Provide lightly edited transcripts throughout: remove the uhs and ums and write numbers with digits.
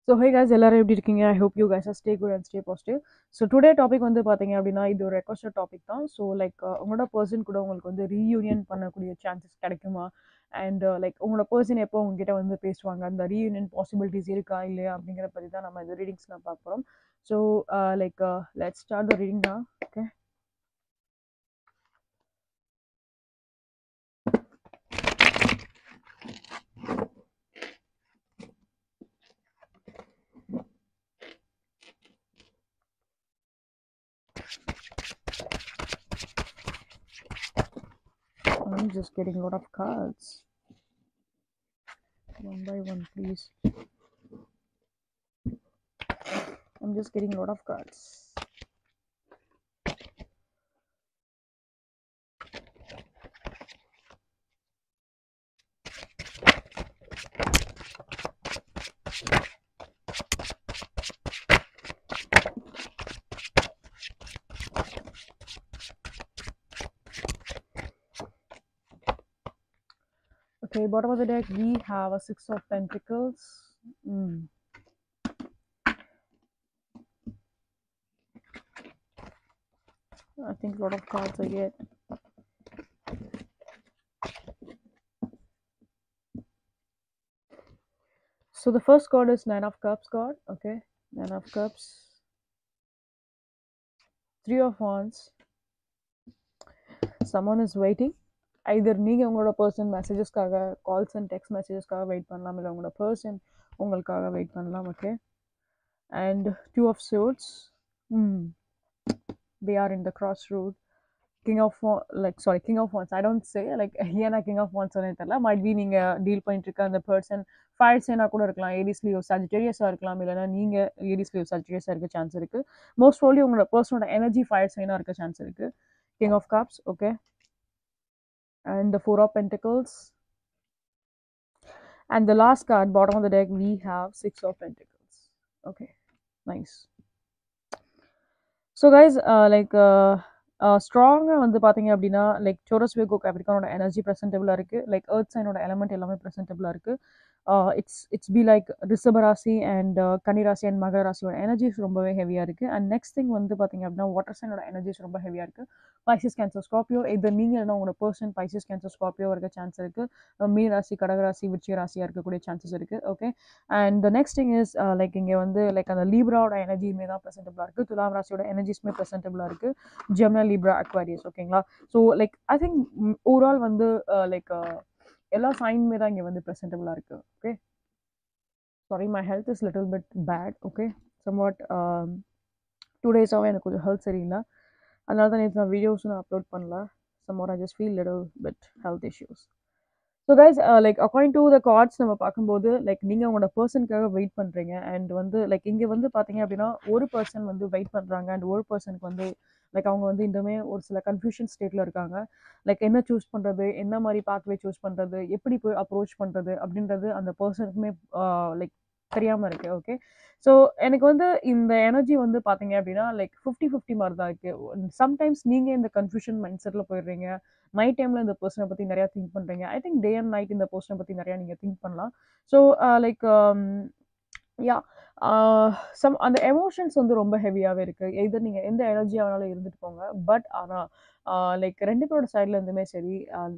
So hey guys, எல்லாரும் எப்படி இருக்கீங்க? I hope you guys are stay good and stay positive. So today topic வந்து பாத்தீங்க அப்படின்னா இது ஒரு requested topic தான். So like உங்களோட பர்சன் கூட உங்களுக்கு வந்து reunion பண்ணக்கூடிய சான்சஸ் கிடைக்குமா? அண்ட் லைக் உங்களோட பர்சன் எப்போ உங்ககிட்ட வந்து பேசுவாங்க, அந்த reunion possibilities இருக்கா இல்லையா அப்படிங்கிற பத்தி தான் நம்ம இந்த ரீடிங்ஸ்லாம் பார்க்க போறோம். So like let's start the reading now. Okay. I'm just getting a lot of cards. One by one, please. I'm just getting a lot of cards. Okay, bottom of the deck, we have a Six of Pentacles. I think a lot of cards I get. So the first card is Nine of Cups card. Okay, Nine of Cups. Three of Wands. Someone is waiting. Either நீங்க உங்களோட person மெசேஜஸ்க்காக calls and text மெசேஜஸ்க்காக wait பண்ணலாம், இல்லை உங்களோட person உங்களுக்காக wait பண்ணலாம். Okay, and two of swords. They are in the crossroad. King of Wands. I don't say like ஏன்னா King of Wands தெரியல. might be நீங்க டீல் பண்ணிட்டு இருக்க அந்த பர்சன் ஃபயர் சைனா கூட இருக்கலாம், ஏரிஸ்லியோ சஜிடேரியஸா இருக்கலாம், இல்லைன்னா நீங்க ஏரிஸ்லியோ சஜிடேரியஸா இருக்க சான்ஸ் இருக்கு. மோஸ்ட் ப்ராபப்லி உங்களோட பர்சனோட எனர்ஜி ஃபயர் சைனா இருக்க சான்ஸ் இருக்கு. King of Cups. Okay, and the Four of Pentacles. And the last card, bottom of the deck, we have Six of Pentacles. Okay, nice. So guys, ஸ்ட்ராங்காக வந்து பார்த்தீங்க அப்படின்னா like Taurus வேகோ கேப்ரிகானோட energy ப்ரெசென்டபிளாக இருக்குது. Like earth சைனோட element எல்லாமே ப்ரெசென்டபிளாக இருக்குது. It's be like ரிஷபராசி and கன்னிராசி and Makara ராசியோட energies ரொம்பவே ஹெவியாக இருக்குது. அண்ட் நெக்ஸ்ட் திங் வந்து பார்த்தீங்க அப்படின்னா வாட்டர் சைனோட எனர்ஜிஸ் ரொம்ப ஹெவியாக இருக்குது. பைசஸ் கேன்சர் ஸ்கார்பியோ, இது நீங்கள் இல்லைனா உங்களோட பர்சன் பைசஸ் கேன்சர் ஸ்கார்பியோ இருக்க சான்ஸ் இருக்குது. மீன ராசி, கடகராசி, விருச்சிக ராசியாக இருக்கக்கூடிய சான்சஸ் இருக்குது. Okay, and the next thing is like இங்கே வந்து லைக் அந்த லீப்ராவோட எனர்ஜியுமே தான் ப்ரெசென்டபிளாக இருக்குது. துலாம் ராசியோட எனர்ஜிஸ்மே ப்ரெசென்டபிளாக இருக்குது. Gemini, Libra, Aquarius. ஓகேங்களா? So like I think overall வந்து லைக் எல்லா சைனுமே தான் இங்கே வந்து ப்ரெசென்டபிளாக இருக்குது. Okay, sorry my health is little bit bad. Okay, somewhat 2 டேஸாகவே எனக்கு கொஞ்சம் ஹெல்த் சரியில்லை. அதனால தான் நேற்று நான் வீடியோஸும் நான் அப்லோட் பண்ணல. Somewhat I just feel little bit health issues. So guys like according to the cards நம்ம பார்க்கும்போது லைக் நீங்கள் உங்களோட பர்சனுக்காக வெயிட் பண்ணுறீங்க. அண்ட் வந்து லைக் இங்கே வந்து பார்த்தீங்க அப்படின்னா ஒரு பர்சன் வந்து வெயிட் பண்ணுறாங்க அண்ட் ஒரு பர்சனுக்கு வந்து லைக் அவங்க வந்து இன்னுமே ஒரு சில கன்ஃபியூஷன் ஸ்டேட்டில் இருக்காங்க. லைக் என்ன சூஸ் பண்ணுறது, என்ன மாதிரி பாத்வே சூஸ் பண்ணுறது, எப்படி போய் அப்ரோச் பண்ணுறது அப்படின்றது அந்த பர்சனுக்குமே லைக் தெரியாமல் இருக்குது. ஓகே, ஸோ எனக்கு வந்து இந்த எனர்ஜி வந்து பார்த்தீங்க அப்படின்னா லைக் 50-50 மாதிரி தான் இருக்குது. சம்டைம்ஸ் நீங்கள் இந்த கன்ஃபியூஷன் மைண்ட் செட்டில் போயிடுறீங்க. நைட் டைமில் இந்த பர்சனை பற்றி நிறையா திங்க் பண்ணுறீங்க. I think day and night இந்த பர்சனை பற்றி நிறையா நீங்கள் திங்க் பண்ணலாம். ஸோ லைக் யா அந்த எமோஷன்ஸ் வந்து ரொம்ப ஹெவியாகவே இருக்குது. எது நீங்கள் எந்த எனர்ஜியானாலும் இருந்துட்டு போங்க. பட் ஆனால் லைக் ரெண்டு பேரோட சைடில் இருந்துமே சரி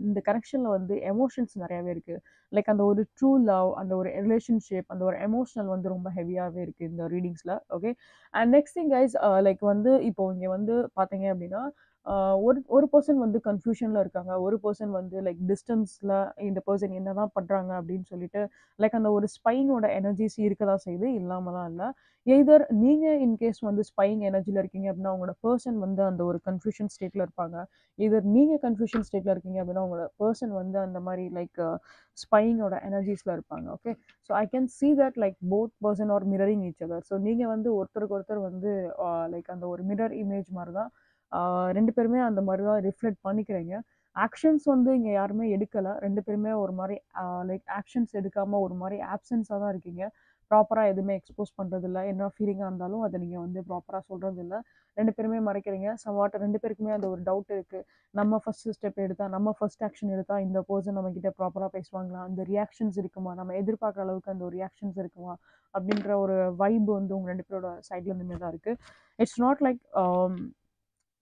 இந்த கனெக்ஷனில் வந்து எமோஷன்ஸ் நிறையாவே இருக்குது. லைக் அந்த ஒரு ட்ரூ லவ், அந்த ஒரு ரிலேஷன்ஷிப், அந்த ஒரு எமோஷனல் வந்து ரொம்ப ஹெவியாகவே இருக்குது இந்த ரீடிங்ஸில். Okay, and next thing guys like வந்து இப்போ இங்கே வந்து பார்த்தீங்க அப்படின்னா ஒரு பர்சன் வந்து கன்ஃபியூஷனில் இருக்காங்க. ஒரு பர்சன் வந்து லைக் டிஸ்டன்ஸில் இந்த பர்சன் என்ன தான் பண்ணுறாங்க அப்படின்னு சொல்லிட்டு லைக் அந்த ஒரு ஸ்பைங்கோட எனர்ஜிஸ் இருக்க தான் செய்யுது, இல்லாமலாம் இல்லை. எய்தர் நீங்கள் இன்கேஸ் வந்து ஸ்பைங் எனர்ஜியில் இருக்கீங்க அப்படின்னா உங்களோட பர்சன் வந்து அந்த ஒரு கன்ஃபியூஷன் ஸ்டேட்டில் இருப்பாங்க. எய்தர் நீங்கள் கன்ஃபியூஷன் ஸ்டேட்டில் இருக்கீங்க அப்படின்னா உங்களோட பர்சன் வந்து அந்த மாதிரி லைக் ஸ்பைங்கோட எனர்ஜிஸில் இருப்பாங்க. Okay, so I can see that like both person are mirroring each other. So நீங்கள் வந்து ஒருத்தருக்கு ஒருத்தர் வந்து லைக் அந்த ஒரு மிரர் இமேஜ் மாதிரி தான் ரெண்டு பேருமே அந்த மாதிரி தான் ரிஃப்ளெக்ட் பண்ணிக்கிறீங்க. ஆக்ஷன்ஸ் வந்து இங்கே யாருமே எடுக்கலை. ரெண்டு பேருமே ஒரு மாதிரி லைக் ஆக்ஷன்ஸ் எடுக்காமல் ஒரு மாதிரி ஆப்சன்ஸாக தான் இருக்கீங்க. ப்ராப்பராக எதுவுமே எக்ஸ்போஸ் பண்ணுறதில்ல. என்ன ஃபீலிங்காக இருந்தாலும் அதை நீங்கள் வந்து ப்ராப்பராக சொல்கிறதில்ல. 2 பேருமே மறைக்கிறீங்க. சம்வாட் 2 பேருக்குமே அந்த ஒரு டவுட் இருக்குது. நம்ம ஃபஸ்ட்டு ஸ்டெப் எடுத்தால், நம்ம ஃபஸ்ட் ஆக்ஷன் எடுத்தால் இந்த பர்சன் நம்மக்கிட்ட ப்ராப்பராக பேசுவாங்களா, அந்த ரியாக்ஷன்ஸ் இருக்குமா, நம்ம எதிர்பார்க்குற அளவுக்கு அந்த ஒரு ரியாக்ஷன்ஸ் இருக்குமா அப்படின்ற ஒரு வைப் வந்து உங்கள் 2 பேரோட சைட்லேருந்துமே தான் இருக்குது. இட்ஸ் நாட் லைக்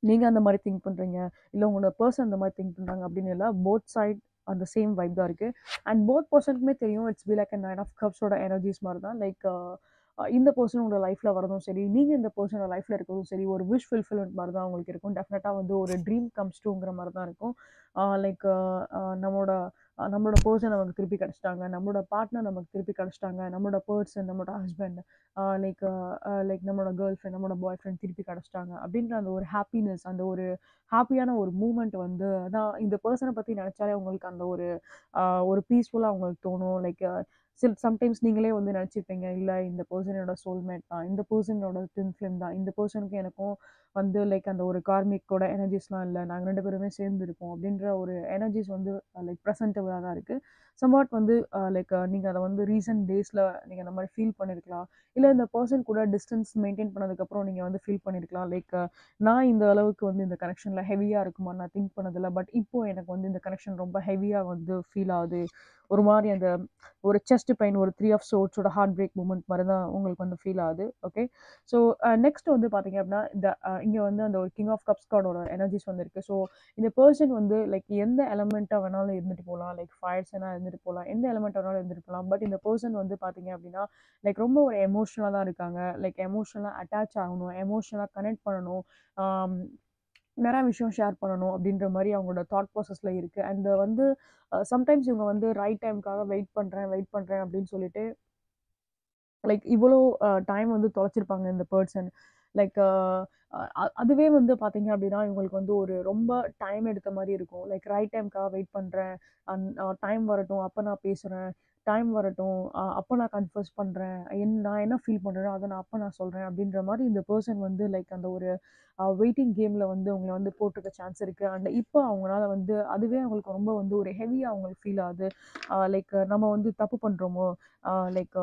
நீங்கள் அந்த மாதிரி திங்க் பண்ணுறீங்க, இல்லை உங்களோட பர்சன் அந்த மாதிரி திங்க் பண்ணுறாங்க அப்படின்னு இல்லை. போத் சைட் அந்த சேம் வைப் தான் இருக்குது. அண்ட் போத் பர்சனுக்குமே தெரியும் it's be like a 9 of கப்ஸோட எனர்ஜிஸ் மாதிரி தான். லைக் இந்த பர்சன் உங்களோட லைஃப்பில் வரதும் சரி, நீங்கள் இந்த பர்சனோட லைஃப்பில் இருக்கிறதும் சரி, ஒரு விஷ் ஃபுல்ஃபில்மெண்ட் மாதிரி தான் உங்களுக்கு இருக்கும். டெஃபினட்டாக வந்து ஒரு ட்ரீம் கம்ஸ் ட்ரூங்கிற மாதிரி தான் இருக்கும். லைக் நம்மளோட நம்மளோட பர்சன் நமக்கு திருப்பி கிடச்சிட்டாங்க, நம்மளோட பார்ட்னர் நமக்கு திருப்பி கிடச்சிட்டாங்க, நம்மளோட பர்சன், நம்மளோட ஹஸ்பண்ட், லைக் லைக் நம்மளோட கேர்ள் ஃப்ரெண்ட், நம்மளோட பாய் ஃப்ரெண்ட் திருப்பி கிடச்சிட்டாங்க அப்படின்ற அந்த ஒரு ஹாப்பினஸ், அந்த ஒரு ஹாப்பியான ஒரு மூமெண்ட் வந்து அதான் இந்த பர்சனை பற்றி நினச்சாலே உங்களுக்கு அந்த ஒரு பீஸ்ஃபுல்லாக உங்களுக்கு தோணும். லைக் சம்டைம்ஸ் நீங்களே வந்து நினச்சிருப்பீங்க, இல்லை இந்த பர்சனோட சோல்மேட் தான், இந்த பர்சனோட ட்வின் ஃப்ளேம் தான், இந்த பர்சனுக்கு எனக்கும் வந்து லைக் அந்த ஒரு கார்மிக்கோட எனர்ஜிஸ்லாம் இல்லை, நாங்கள் 2 பேருமே சேர்ந்து இருக்கோம் அப்படின்ற ஒரு எனர்ஜிஸ் வந்து லைக் ப்ரெசன்டபுளாக தான் இருக்குது. சம்வாட் வந்து லைக் நீங்கள் அதை வந்து ரீசன்ட் டேஸில் நீங்கள் அந்த மாதிரி ஃபீல் பண்ணியிருக்கலாம். இல்லை இந்த பர்சன் கூட டிஸ்டன்ஸ் மெயின்டைன் பண்ணதுக்கப்புறம் நீங்கள் வந்து ஃபீல் பண்ணியிருக்கலாம். லைக் நான் இந்த அளவுக்கு வந்து இந்த கனெக்ஷனில் ஹெவியாக இருக்குமா நான் திங்க் பண்ணதில்லை, பட் இப்போது எனக்கு வந்து இந்த கனெக்ஷன் ரொம்ப ஹெவியாக வந்து ஃபீல் ஆகுது. ஒரு மாதிரி அந்த ஒரு செஸ்ட் பெயின், ஒரு 3 ஆஃப் சோர்ட்ஸோட ஹார்ட் பிரேக் மூமெண்ட் மாதிரி தான் உங்களுக்கு வந்து ஃபீல் ஆகுது. ஓகே, ஸோ நெக்ஸ்ட் வந்து பார்த்தீங்க அப்படின்னா இந்த இங்கே வந்து அந்த ஒரு கிங் ஆஃப் கப்ஸ் கார்டோட எனர்ஜிஸ் வந்து இருக்குது. ஸோ இந்த பர்சன் வந்து லைக் எந்த எலமெண்ட்டாக வேணாலும் இருந்துட்டு போகலாம், லைக் ஃபயர்ஸ்னா இருந்துட்டு போகலாம், எந்த எலமெண்ட்டாக வேணாலும் இருந்துட்டு போகலாம். பட் இந்த பர்சன் வந்து பார்த்தீங்க அப்படின்னா லைக் ரொம்ப ஒரு எமோஷ்னலாக தான் இருக்காங்க. லைக் எமோஷ்னலாக அட்டாச் ஆகணும், எமோஷ்னலாக கனெக்ட் பண்ணணும், நிறைய விஷயம் ஷேர் பண்ணணும் அப்படின்ற மாதிரி அவங்களோட தாட் ப்ராசஸில் இருக்குது. அண்ட் வந்து சம்டைம்ஸ் இவங்க வந்து ரைட் டைமுக்காக வெயிட் பண்ணுறேன் அப்படின்னு சொல்லிட்டு லைக் இவ்வளோ டைம் வந்து தொலைச்சிருப்பாங்க இந்த பர்சன். லைக் அதுவே வந்து பார்த்தீங்க அப்படின்னா இவங்களுக்கு வந்து ஒரு ரொம்ப டைம் எடுத்த மாதிரி இருக்கும். லைக் ரைட் டைமுக்காக வெயிட் பண்ணுறேன், டைம் வரட்டும் அப்போ நான் பேசுகிறேன், டைம் வரட்டும் அப்போ நான் கன்ஃபர்ஸ் பண்ணுறேன், நான் என்ன ஃபீல் பண்ணுறேனோ அதை நான் அப்போ நான் சொல்கிறேன் அப்படின்ற மாதிரி இந்த பர்சன் வந்து லைக் அந்த ஒரு வெயிட்டிங் கேமில் வந்து அவங்கள வந்து போட்டிருக்க சான்ஸ் இருக்குது. அண்ட் இப்போ அவங்களால வந்து அதுவே அவங்களுக்கு ரொம்ப வந்து ஒரு ஹெவியாக அவங்களுக்கு ஃபீல் ஆகுது. லைக் நம்ம வந்து தப்பு பண்ணுறோமோ, like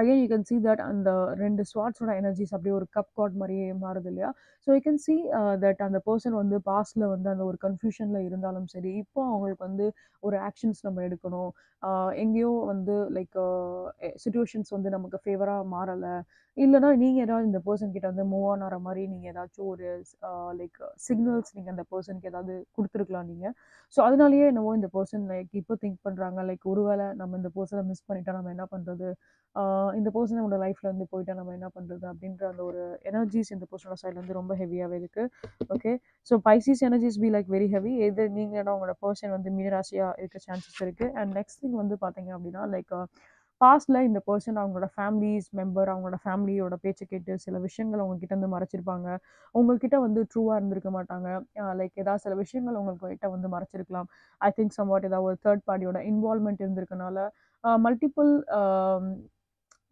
again you can see that அந்த 2 ஸ்வாட்ஸோட எனர்ஜிஸ் அப்படியே ஒரு கப் கார்ட் மாதிரியே மாறுது இல்லையா. So you can see that அந்த பர்சன் வந்து பாஸ்டில் வந்து அந்த ஒரு கன்ஃபியூஷனில் இருந்தாலும் சரி, இப்போ அவங்களுக்கு வந்து ஒரு ஆக்ஷன்ஸ் நம்ம எடுக்கணும். எங்கேயோ வந்து லைக் சுச்சுவேஷன்ஸ் வந்து நமக்கு ஃபேவராக மாறலை, இல்லைனா நீங்கள் ஏதாவது இந்த பர்சன் கிட்ட வந்து மூவ் ஆன் ஆகிற மாதிரி நீங்கள் ஏதாச்சும் ஒரு லைக் சிக்னல்ஸ் நீங்கள் அந்த பர்சனுக்கு ஏதாவது கொடுத்துருக்கலாம் நீங்கள். ஸோ அதனாலேயே என்னவோ இந்த பர்சன் லைக் இப்போ திங்க் பண்ணுறாங்க, லைக் ஒருவேளை நம்ம இந்த பர்சனை மிஸ் பண்ணிட்டா நம்ம என்ன பண்ணுறது, இந்த பர்சன் நம்மளோட லைஃப்ல வந்து போயிட்டா நம்ம என்ன பண்ணுறது அப்படின்ற அந்த ஒரு எனர்ஜிஸ் இந்த பர்சனோட சைட்ல வந்து ரொம்ப ஹெவியாகவே இருக்குது. Okay, so Pisces energies be like very heavy. எது நீங்கள் உங்களோட பர்சன் வந்து மீனராசியாக இருக்க சான்சஸ் இருக்குது. அண்ட் நெக்ஸ்ட் திங் வந்து பார்த்தீங்க அப்படின்னா லைக் பாஸ்டில் இந்த பர்சன் அவங்களோட ஃபேமிலிஸ் மெம்பர், அவங்களோட ஃபேமிலியோட பேச்சை கேட்டு சில விஷயங்கள் உங்ககிட்ட வந்து மறைச்சிருப்பாங்க. உங்ககிட்ட வந்து ட்ரூவாக இருந்திருக்க மாட்டாங்க. லைக் ஏதாவது சில விஷயங்கள் உங்கள்கிட்ட வந்து மறைச்சிருக்கலாம். ஐ திங்க் சம்வாட் ஏதாவது ஒரு தேர்ட் பார்ட்டியோட இன்வால்மெண்ட் இருந்திருக்கனால multiple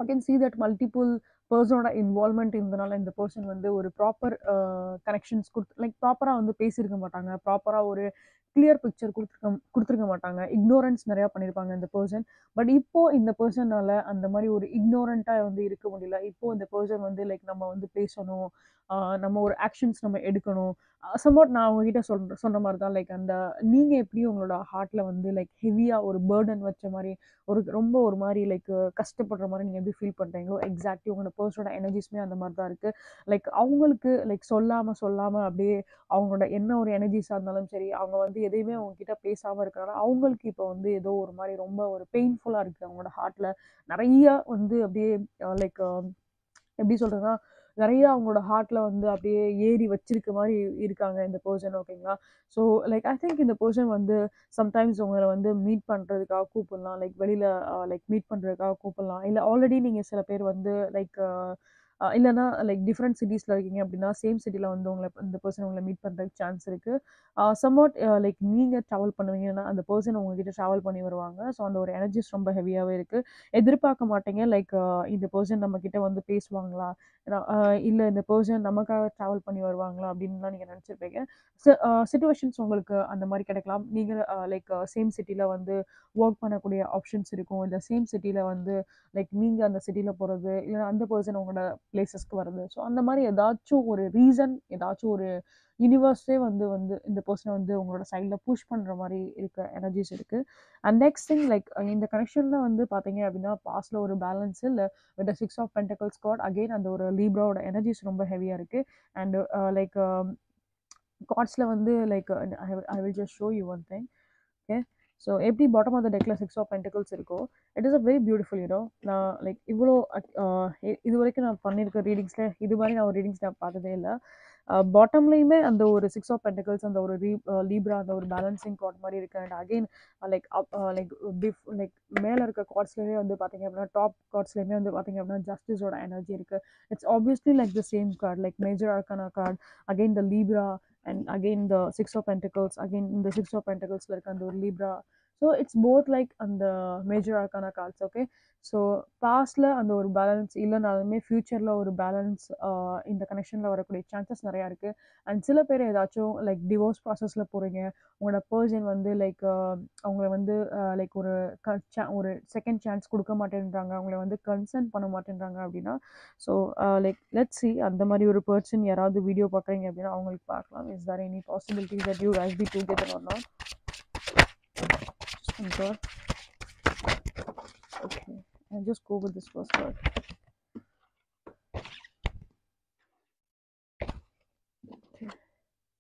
I can see that multiple பர்சனோட இன்வால்மெண்ட் இருந்தனால இந்த பர்சன் வந்து ஒரு ப்ராப்பர் கனெக்ஷன்ஸ் லைக் ப்ராப்பராக வந்து பேசியிருக்க மாட்டாங்க, ப்ராப்பராக ஒரு கிளியர் பிக்சர் கொடுத்துருக்க மாட்டாங்க, இக்னோரன்ஸ் நிறையா பண்ணியிருப்பாங்க இந்த பர்சன். பட் இப்போ இந்த பர்சனால அந்த மாதிரி ஒரு இக்னோரண்ட்டாக வந்து இருக்க முடியல. இப்போ இந்த பர்சன் வந்து லைக் நம்ம வந்து பேசணும், நம்ம ஒரு ஆக்ஷன்ஸ் நம்ம எடுக்கணும். சம்வாட் நான் உங்ககிட்ட சொன்ன மாதிரி தான் லைக் அந்த நீங்கள் எப்படி உங்களோட ஹார்ட்டில் வந்து லைக் ஹெவியாக ஒரு பேர்டன் வச்ச மாதிரி ரொம்ப ஒரு மாதிரி லைக் கஷ்டப்படுற மாதிரி நீங்கள் எப்படி ஃபீல் பண்ணுறீங்களோ எக்ஸாக்ட்லி உங்களோட பர்சனோட எனர்ஜிஸ்மே அந்த மாதிரி தான் இருக்குது. லைக் அவங்களுக்கு லைக் சொல்லாமல் அப்படியே அவங்களோட என்ன ஒரு எனர்ஜிஸாக இருந்தாலும் சரி, அவங்க வந்து எதையுமே அவங்கக்கிட்ட பேசாமல் இருக்கிறனால அவங்களுக்கு இப்போ வந்து ஏதோ ஒரு மாதிரி ரொம்ப ஒரு பெயின்ஃபுல்லாக இருக்குது. அவங்களோட ஹார்ட்டில் நிறைய வந்து அப்படியே லைக் எப்படி சொல்கிறதுனா நிறைய அவங்களோட ஹார்ட்டில் வந்து அப்படியே ஏறி வச்சிருக்க மாதிரி இருக்காங்க இந்த பர்சன். ஓகேங்களா, ஸோ லைக் ஐ திங்க் இந்த பர்சன் வந்து சம்டைம்ஸ் உங்களை வந்து மீட் பண்ணுறதுக்காக கூப்பிடலாம், லைக் வெளியில் லைக் மீட் பண்ணுறதுக்காக கூப்பிடலாம், இல்லை ஆல்ரெடி நீங்கள் சில பேர் வந்து லைக் இல்லைன்னா லைக் டிஃப்ரெண்ட் சிட்டிஸில் இருக்கீங்க அப்படின்னா சேம் சிட்டியில் வந்து உங்களை இந்த பர்சன் உங்களை மீட் பண்ணுறதுக்கு சான்ஸ் இருக்குது. சம்வாட் லைக் நீங்கள் ட்ராவல் பண்ணுவீங்கன்னா அந்த பர்சன் உங்ககிட்ட ட்ராவல் பண்ணி வருவாங்க. ஸோ அந்த ஒரு எனர்ஜிஸ் ரொம்ப ஹெவியாகவே இருக்குது. எதிர்பார்க்க மாட்டீங்க லைக் இந்த பர்சன் நம்மக்கிட்ட வந்து பேசுவாங்களா, இல்லை இந்த பர்சன் நமக்காக ட்ராவல் பண்ணி வருவாங்களா அப்படின்லாம் நீங்கள் நினச்சிருப்பீங்க. சிச்சுவேஷன்ஸ் உங்களுக்கு அந்த மாதிரி கிடைக்கலாம். நீங்கள் லைக் சேம் சிட்டியில் வந்து ஒர்க் பண்ணக்கூடிய ஆப்ஷன்ஸ் இருக்கும். இல்லை சேம் சிட்டியில் வந்து லைக் நீங்கள் அந்த சிட்டியில் போகிறது, இல்லை அந்த பர்சன் உங்களோட பிளேசஸ்க்கு வர்றது. ஸோ அந்த மாதிரி ஏதாச்சும் ஒரு ரீசன், ஏதாச்சும் ஒரு யூனிவர்ஸே வந்து வந்து இந்த பர்சனை வந்து உங்களோட சைடில் புஷ் பண்ணுற மாதிரி இருக்க எனர்ஜிஸ் இருக்குது. அண்ட் நெக்ஸ்ட் திங் லைக் இந்த கனெக்ஷனில் வந்து பார்த்தீங்க அப்படின்னா பாஸ்டில் ஒரு பேலன்ஸ் இல்லை with six of pentacles card. Again அந்த ஒரு லீப்ராவோட எனர்ஜிஸ் ரொம்ப ஹெவியாக இருக்குது. அண்ட் லைக் கார்ட்ஸில் வந்து like I will just show you one thing. Okay, so எப்படி பாட்டம் ஆஃப் த டெக்கில் சிக்ஸ் ஆஃப் பென்டக்கல்ஸ் இருக்கோ, it is a very beautiful நான் லைக் இவ்வளோ இது வரைக்கும் நான் பண்ணியிருக்க ரீடிங்ஸில் இது மாதிரி நான் ஒரு ரீடிங்ஸ் நான் பார்த்ததே இல்லை. பாட்டம்லேயுமே அந்த ஒரு சிக்ஸ் ஆஃப் பென்டக்கல்ஸ், அந்த ஒரு லீப்ரா, அந்த ஒரு பேலன்சிங் கார்ட் மாதிரி இருக்குது. And again like like like மேலே இருக்க கார்ட்ஸ்லேயுமே வந்து பார்த்தீங்க அப்படின்னா டாப் கார்ட்ஸ்லேயுமே வந்து பார்த்தீங்க அப்படின்னா ஜஸ்டிஸோட எனர்ஜி இருக்குது. It's obviously like the same card, like major arcana card, again the Libra and again the six of pentacles, again in the six of pentacles like and the libra. So it's both like on the major arcana cards. Okay, so pastல அந்த ஒரு balance இல்லைனாலுமே ஃபியூச்சரில் ஒரு balance இந்த கனெக்ஷனில் வரக்கூடிய chances நிறையா இருக்குது. And சில பேர் ஏதாச்சும் லைக் டிவோர்ஸ் ப்ராசஸில் போகிறீங்க, உங்களோட பர்சன் வந்து லைக் அவங்கள வந்து லைக் ஒரு செகண்ட் சான்ஸ் கொடுக்க மாட்டேன்றாங்க, அவங்கள வந்து கன்சர்ன் பண்ண மாட்டேன்றாங்க அப்படின்னா, ஸோ லைக் லெட்ஸ் சி அந்த மாதிரி ஒரு பர்சன் யாராவது வீடியோ பார்க்குறீங்க அப்படின்னா அவங்களுக்கு பார்க்கலாம். Is there any possibility that you guys be together or not? Just control. Okay, I'll just go with this first card.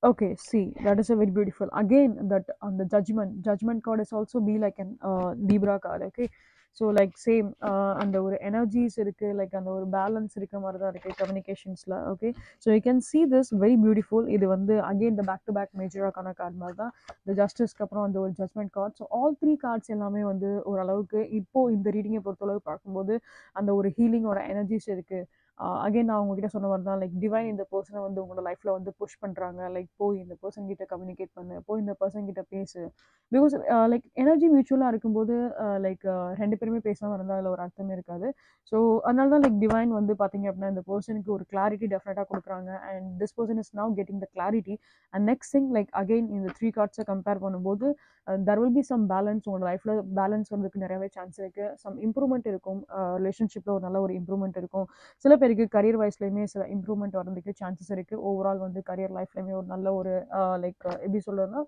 Okay, see, that is a very beautiful. Again, that on the judgment card is also be like an Libra card. Okay, so like same அந்த ஒரு energies இருக்கு, like அந்த ஒரு balance இருக்க மாதிரி தான் இருக்கு கம்யூனிகேஷன்ஸ்ல. Okay, so you can see this very beautiful. இது வந்து அகெயின் இந்த பேக் டு பேக் மேஜராக்கான கார்டு மாதிரி தான். இந்த ஜஸ்டிஸ்க்கு அப்புறம் அந்த ஒரு judgement card. So all three cards எல்லாமே வந்து ஓரளவுக்கு இப்போ இந்த ரீடிங்கை பொறுத்தளவு பார்க்கும்போது அந்த ஒரு ஹீலிங்கோட எனர்ஜிஸ் இருக்கு. அகெயின் நான் உங்ககிட்ட சொன்ன மாதிரி தான், லைக் டிவைன் இந்த பர்சனை வந்து உங்களோட லைஃப்பில் வந்து புஷ் பண்ணுறாங்க. லைக் போய் இந்த பர்சன் கிட்ட கம்யூனிகேட் பண்ணு, போய் இந்த பர்சன் கிட்ட பேசு. பிகாஸ் லைக் எனர்ஜி மியூச்சுவலாக இருக்கும்போது லைக் ரெண்டு பேருமே பேசாமல் இருந்தால் அதில் ஒரு அர்த்தமே இருக்காது. ஸோ அதனால தான் லைக் டிவைன் வந்து பார்த்தீங்க அப்படின்னா இந்த பர்சனுக்கு ஒரு கிளாரிட்டி டெஃபினட்டாக கொடுக்குறாங்க. And this person is now getting the clarity. And next thing like again இந்த த்ரீ கார்ட்ஸை கம்பேர் பண்ணும்போது there will be some balance. உங்களோட லைஃப்பில் பேலன்ஸ் வர்றதுக்கு நிறையவே சான்ஸ் இருக்குது. சம் இம்ப்ரூவ்மெண்ட் இருக்கும், ரிலேஷன்ஷிப்பில் ஒரு நல்ல ஒரு இம்ப்ரூவ்மெண்ட் இருக்கும். சில பேருக்கு கரியர் வைஸ்லையுமே சில இம்ப்ரூவ்மெண்ட் வரதுக்கு சான்சஸ் இருக்குது. ஓவரால் வந்து கரியர் லைஃப்லையுமே ஒரு நல்ல ஒரு லைக் எப்படி சொல்கிறதுனா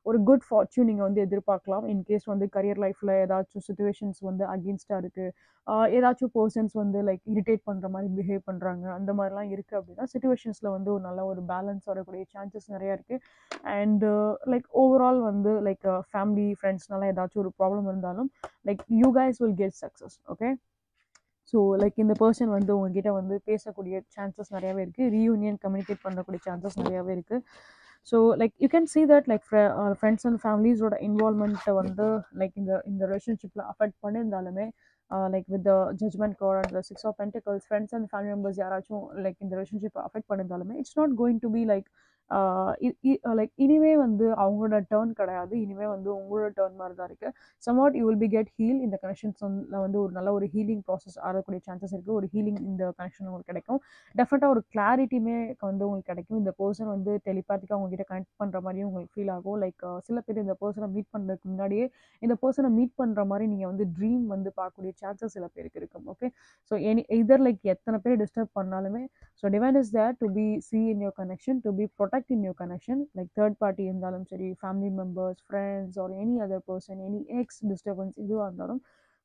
ஒரு குட் ஃபார்ச்சூன் நீங்கள் வந்து எதிர்பார்க்கலாம். இன்கேஸ் வந்து கரியர் லைஃப்பில் ஏதாச்சும் சுச்சுவேஷன்ஸ் வந்து அகெயின்ஸ்டாக இருக்குது, ஏதாச்சும் பர்சன்ஸ் வந்து லைக் இரிட்டேட் பண்ணுற மாதிரி பிஹேவ் பண்ணுறாங்க, அந்த மாதிரிலாம் இருக்குது அப்படின்னா சுச்சுவேஷன்ஸில் வந்து ஒரு நல்ல ஒரு பேலன்ஸ் வரக்கூடிய சான்சஸ் நிறையா இருக்குது. அண்டு லைக் ஓவரால் வந்து லைக் ஃபேமிலி ஃப்ரெண்ட்ஸ்னால ஏதாச்சும் ஒரு ப்ராப்ளம் இருந்தாலும் like you guys will get success. Okay, so like இந்த பர்சன் வந்து உங்ககிட்ட வந்து பேசக்கூடிய சான்சஸ் நிறையாவே இருக்குது, ரீயூனியன் கம்யூனிகேட் பண்ணக்கூடிய சான்சஸ் நிறையாவே இருக்குது. So like you can see that like friends and ஃபேமிலிஸோட இன்வால்மெண்ட்டை வந்து லைக் இந்த ரிலேஷன்ஷிப்பில் அஃபெக்ட் பண்ணியிருந்தாலுமே like with the judgement card and the six of pentacles, friends and family members யாராச்சும் லைக் இந்த ரிலேஷன்ஷிப்பை அஃபெக்ட் பண்ணியிருந்தாலுமே it's not going to be like like இனிமே வந்து அவங்களோட டேர்ன் கிடையாது, இனிமே வந்து உங்களோட டேர்ன் மாதிரி தான் இருக்குது. Somewhat you will be get heal. இந்த கனெக்ஷன்ஸில் வந்து ஒரு நல்ல ஒரு ஹீலிங் ப்ராசஸ் ஆகக்கூடிய சான்சஸ் இருக்குது. ஒரு ஹீலிங் இந்த கனெக்ஷன் உங்களுக்கு கிடைக்கும். டெஃபினட்டாக ஒரு கிளாரிட்டியுமே வந்து உங்களுக்கு கிடைக்கும். இந்த பர்சன் வந்து டெலிபேத்திக்காக உங்ககிட்ட கனெக்ட் பண்ணுற மாதிரியும் உங்களுக்கு ஃபீல் ஆகும். லைக் சில பேர் இந்த பர்சனை மீட் பண்ணுறதுக்கு முன்னாடியே இந்த பர்சனை மீட் பண்ணுற மாதிரி நீங்கள் வந்து ட்ரீம் வந்து பார்க்கக்கூடிய சான்சஸ் சில பேருக்கு இருக்கும். ஓகே, ஸோ இதர் லைக் எத்தனை பேர் டிஸ்டர்ப் பண்ணாலுமே so divine is there to be see in your connection, to be protect in your connection, like third party இருந்தாலும் சரி, family members, friends or any other person, any ex disturbance இதுவாக இருந்தாலும்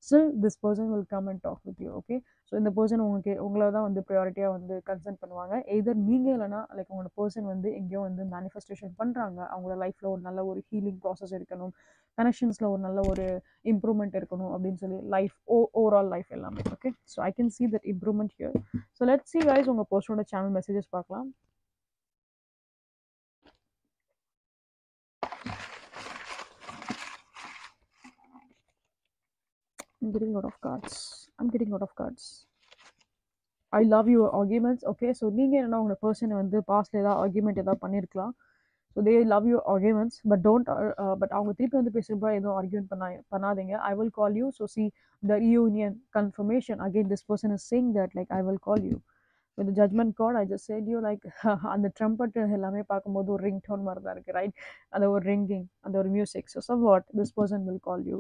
still this person will come and talk with you. Okay, so இந்த person உங்களை தான் வந்து ப்ரையாரிட்டியாக வந்து concern பண்ணுவாங்க. எதர் நீங்கள் இல்லைனா லைக் உங்களோட பர்சன் வந்து எங்கேயோ வந்து மேனிஃபெஸ்டேஷன் பண்ணுறாங்க, அவங்களோட லைஃப்பில் ஒரு நல்ல ஒரு ஹீலிங் ப்ராசஸ் இருக்கணும், கனெக்ஷன்ஸில் ஒரு நல்ல ஒரு இம்ப்ரூவ்மெண்ட் இருக்கணும் அப்படின்னு சொல்லி லைஃப் ஓவரால் லைஃப் எல்லாமே. Okay, so I can see that improvement here. So let's see guys உங்கள் பர்சனோட சேனல் மெசேஜஸ் பார்க்கலாம். I'm getting a lot of cards. I love your arguments. Okay, so நீங்கள் என்னன்னா உங்களோட பர்சன் வந்து பாஸ்ட்ல ஏதாவது ஆர்கியூமெண்ட் ஏதாவது பண்ணியிருக்கலாம். So they love you arguments, but don't but அவங்க திருப்பி வந்து பேசுகிறப்ப எதுவும் ஆர்கியூமெண்ட் பண்ணாதீங்க. I will call you. So see the reunion confirmation again this person is saying that like I will call you with the judgment card. I just said you like அந்த trumpet எல்லாமே பார்க்கும்போது ஒரு ring tone மாதிரி தான் இருக்குது, right? அந்த ஒரு ringing, அந்த ஒரு music. So somewhat this person will call you.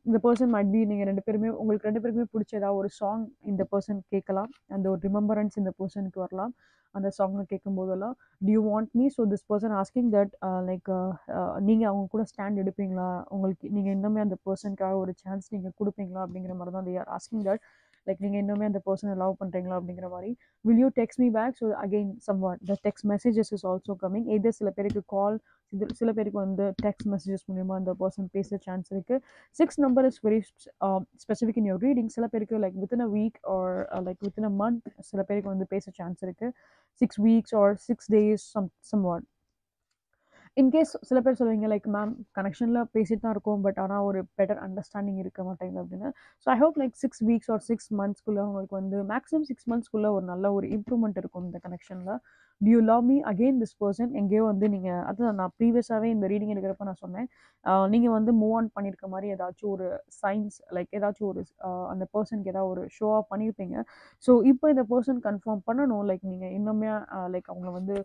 இந்த பர்சன் மைட் பி நீங்கள் ரெண்டு பேருமே, உங்களுக்கு ரெண்டு பேருக்குமே பிடிச்ச ஏதாவது ஒரு சாங் இந்த பர்சன் கேட்கலாம். அந்த ஒரு ரிமெம்பரன்ஸ் இந்த பர்சனுக்கு வரலாம் அந்த சாங்கை கேட்கும் போதெல்லாம். Due you want me? So this person asking that like நீங்கள் அவங்க கூட ஸ்டாண்ட் எடுப்பீங்களா, உங்களுக்கு நீங்கள் இன்னுமே அந்த பர்சனுக்காக ஒரு சான்ஸ் நீங்கள் கொடுப்பீங்களா அப்படிங்கிற மாதிரி தான் they are asking that. Like நீங்கள் இன்னுமே அந்த பர்சனை லவ் பண்ணுறீங்களா அப்படிங்கிற மாதிரி. Will you text me back? So again somewhat the text messages is also coming. எது சில பேருக்கு கால், சில பேருக்கு வந்து டெக்ஸ்ட் மெசேஜஸ் மூலிமா அந்த பர்சன் பேச சான்ஸ் இருக்குது. 6 number is very specific in your reading. சில பேருக்கு like within a week or like within a month சில பேருக்கு வந்து பேச சான்ஸ் இருக்கு. 6 weeks or 6 days somewhat. In case சில பேர் சொல்லுவீங்க லைக் மேம் கனெக்ஷனில் பேசிட்டு தான் இருக்கும், பட் ஆனால் ஒரு பெட்டர் அண்டர்ஸ்டாண்டிங் இருக்க மாட்டேங்குது அப்படின்னு. So I hope like 6 weeks or 6 monthsக்குள்ளே உங்களுக்கு வந்து மேக்ஸிமம் 6 monthsக்குள்ளே ஒரு நல்ல ஒரு இம்ப்ரூவ்மெண்ட் இருக்கும் இந்த கனெக்ஷனில். Do you love me again this person? எங்கேயோ வந்து நீங்கள், அதுதான் நான் ப்ரீவியஸாகவே இந்த ரீடிங் எடுக்கிறப்ப நான் சொன்னேன், நீங்கள் வந்து மூவ் ஆன் பண்ணியிருக்க மாதிரி ஏதாச்சும் ஒரு சைன்ஸ், லைக் ஏதாச்சும் ஒரு அந்த பர்சனுக்கு ஏதாவது ஒரு ஷோ ஆஃப் பண்ணியிருப்பீங்க. ஸோ இப்போ இந்த பர்சன் கன்ஃபார்ம் பண்ணணும் லைக் நீங்கள் இன்னுமே லைக் அவங்கள வந்து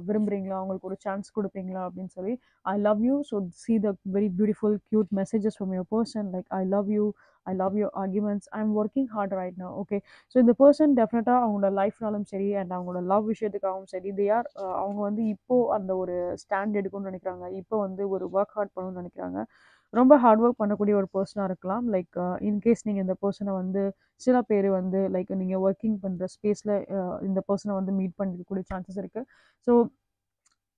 விரும்புறீங்களா, அவங்களுக்கு ஒரு சான்ஸ் கொடுப்பீங்களா அப்படின்னு சொல்லி. I love you. So see the very beautiful cute messages from your person like I love you, I love your arguments, I am working hard right now. Okay, so இந்த person டெஃபினட்டாக அவங்களோட லைஃப்னாலும் சரி and அவங்களோட love விஷயத்துக்காகவும் சரி they are அவங்க வந்து இப்போது அந்த ஒரு ஸ்டாண்ட் எடுக்கணும்னு நினைக்கிறாங்க, இப்போ வந்து ஒரு ஒர்க் ஹார்ட் பண்ணணும்னு நினைக்கிறாங்க. ரொம்ப ஹார்ட் ஒர்க் பண்ணக்கூடிய ஒரு பர்சனாக இருக்கலாம். லைக் இன்கேஸ் நீங்கள் இந்த பர்சனை வந்து சில பேர் வந்து லைக் நீங்கள் ஒர்க்கிங் பண்ணுற ஸ்பேஸில் இந்த பர்சனை வந்து மீட் பண்ணிக்கக்கூடிய சான்சஸ் இருக்குது. ஸோ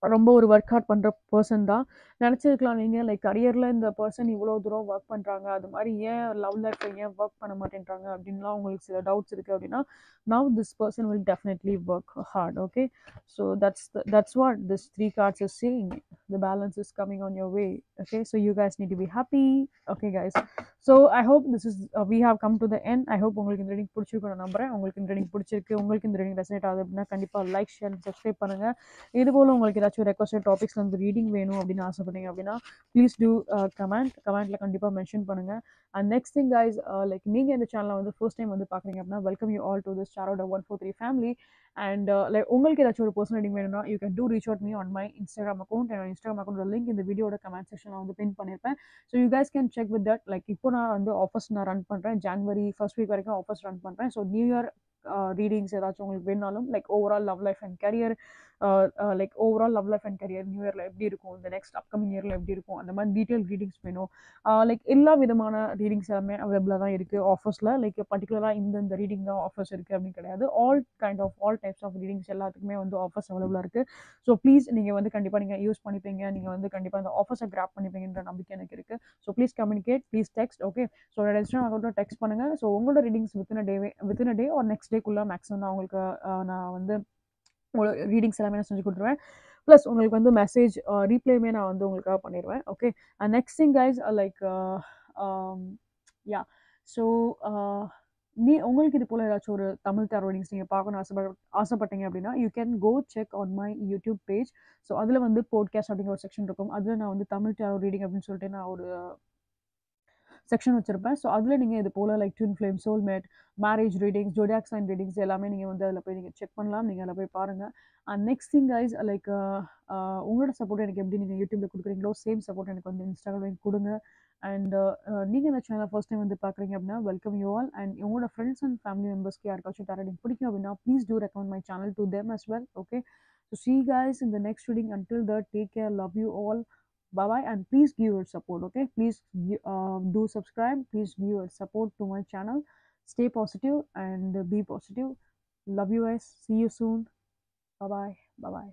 ரொம்ப ஒரு ஒர்க் ஹார்ட் பண்ணுற பர்சன் தான். நினச்சிருக்கலாம் நீங்கள் லைக் கரியரில் இந்த பர்சன் இவ்வளோ தூரம் ஒர்க் பண்ணுறாங்க, அது மாதிரி ஏன் லவ் லைஃப்பில் ஏன் ஒர்க் பண்ண மாட்டேன்றாங்க அப்படின்லாம் உங்களுக்கு சில டவுட்ஸ் இருக்குது அப்படின்னா, now this person will definitely work hard. Okay, so that's what this 3 cards is saying. The balance is coming on your way. Okay, so you guys need to be happy. Okay guys, so I hope this is we have come to the end. I hope உங்களுக்கு இந்த reading பிடிச்சிருக்கும் நான் நம்புறேன். உங்களுக்கு இந்த reading பிடிச்சிருக்கு, உங்களுக்கு இந்த ரீடிங் ரெசனேட் ஆகுது அப்படின்னா கண்டிப்பாக லைக், ஷேர், சப்ஸ்கிரைப் பண்ணுங்கள். இது போல் உங்களுக்கு ஏதாச்சும் ரெக்வஸ்டட் டாபிக்ஸ்ல வந்து ரீடிங் வேணும் அப்படின்னு ஆசைப்பட்டீங்க அப்படின்னா ப்ளீஸ் டூ கமெண்ட்ல கண்டிப்பாக மென்ஷன் பண்ணுங்க. And next thing guys, like நீங்கள் இந்த சேனலை வந்து ஃபர்ஸ்ட் டைம் வந்து பார்க்குறீங்க அப்படின்னா welcome you all to this சாரோட 143 ஃபேமிலி. அண்ட் லைக் உங்களுக்கு ஏதாச்சும் ஒரு பர்சனல் ரீடிங் வேணும்னா you can do reach out me on my Instagram account. என்னோட இன்ஸ்டாகிராம் அக்கௌண்ட் லிங்க் இந்த வீடியோட கமெண்ட் செக்ஷனில் வந்து பின் பண்ணியிருப்பேன். So you guys can check with that. Like இப்போ நான் வந்து ஆஃபர்ஸ் நான் ரன் பண்ணுறேன், ஜான்வரி ஃபர்ஸ்ட் வீக் வரைக்கும் ஆஃபர்ஸ் ரன் பண்ணுறேன். ஸோ நியூ இயர் ரீடிங்ஸ் ஏதாச்சும் உங்களுக்கு வேணாலும் like overall love life and career, like overall love life and career new இயரில் எப்படி இருக்கும், இந்த நெக்ஸ்ட் அப்கமிங் இயரில் எப்படி இருக்கும், அந்த மாதிரி டீட்டெயில் ரீடிங்ஸ் வேணும். லைக் எல்லா விதமான ரீடிங்ஸ் எல்லாமே அவைலபிளாக தான் இருக்குது ஆஃபர்ஸில். லைக் பர்டிகுலராக இந்த ரீடிங் தான் ஆஃபர்ஸ் இருக்குது அப்படின்னு கிடையாது. ஆல் டைப்ஸ் ஆஃப் ரீடிங்ஸ் எல்லாத்துக்குமே வந்து ஆஃபர்ஸ் அவைலபிளாக இருக்குது. ஸோ ப்ளீஸ் நீங்கள் வந்து கண்டிப்பாக நீங்கள் யூஸ் பண்ணிப்பீங்க, நீங்கள் வந்து கண்டிப்பாக இந்த ஆஃபர்ஸை கிராப் பண்ணிப்பீங்கன்ற நம்பிக்கை எனக்கு இருக்குது. So please communicate, please text. Okay, so Instagram அக்கௌண்ட்டில் டெக்ஸ்ட் பண்ணுங்கள். ஸோ உங்களோட readings within a day or next டேக்குள்ளே மேக்ஸிமம் நான் உங்களுக்கு நான் வந்து உங்களோட ரீடிங்ஸ் எல்லாமே நான் செஞ்சு கொடுத்துருவேன். ப்ளஸ் உங்களுக்கு வந்து மெசேஜ் ரீப்ளேயுமே நான் வந்து உங்களுக்காக பண்ணிடுவேன். Okay, next thing guys like yeah, so உங்களுக்கு இது போல் ஏதாச்சும் ஒரு தமிழ் டேரோ ரீடிங்ஸ் நீங்கள் பார்க்கணும் ஆசைப்பட்டீங்க அப்படின்னா you can go check on my YouTube page. So அதில் வந்து போட்காஸ்ட் அப்படிங்கிற ஒரு செக்ஷன் இருக்கும். அதில் நான் வந்து தமிழ் டேரோ ரீடிங் அப்படின்னு சொல்லிட்டு நான் ஒரு செக்ஷன் வச்சிருப்பேன். ஸோ அதில் நீங்கள் இது போல் like twin flame, soulmate, marriage readings, zodiac sign readings எல்லாமே நீங்கள் வந்து அதில் போய் நீங்கள் செக் பண்ணலாம். நீங்கள் அதில் போய் பாருங்கள். And next thing guys like உங்களோட சப்போர்ட் எனக்கு எப்படி நீங்கள் யூடியூப்பில் கொடுக்குறீங்களோ சேம் சப்போர்ட் எனக்கு வந்து இன்ஸ்டாகிராம் கொடுங்க. அண்ட் நீங்கள் இந்த சேனல் ஃபர்ஸ்ட் டைம் வந்து பார்க்குறீங்க அப்படின்னா வெல்கம் யூ ஆல். அண்ட் உங்களோட ஃப்ரெண்ட்ஸ் அண்ட் ஃபேமிலி மெம்பர்ஸ்க்கு யாருக்காச்சும் டேரோ ரீடிங் பிடிக்கும் அப்படின்னா please do recommend my channel to them as well. Okay, so see you guys in the next reading. Until that, take care, love you all. Bye bye, and please give your support. Okay, please do subscribe, please give your support to my channel. Stay positive and be positive. Love you guys, see you soon. Bye bye, bye bye.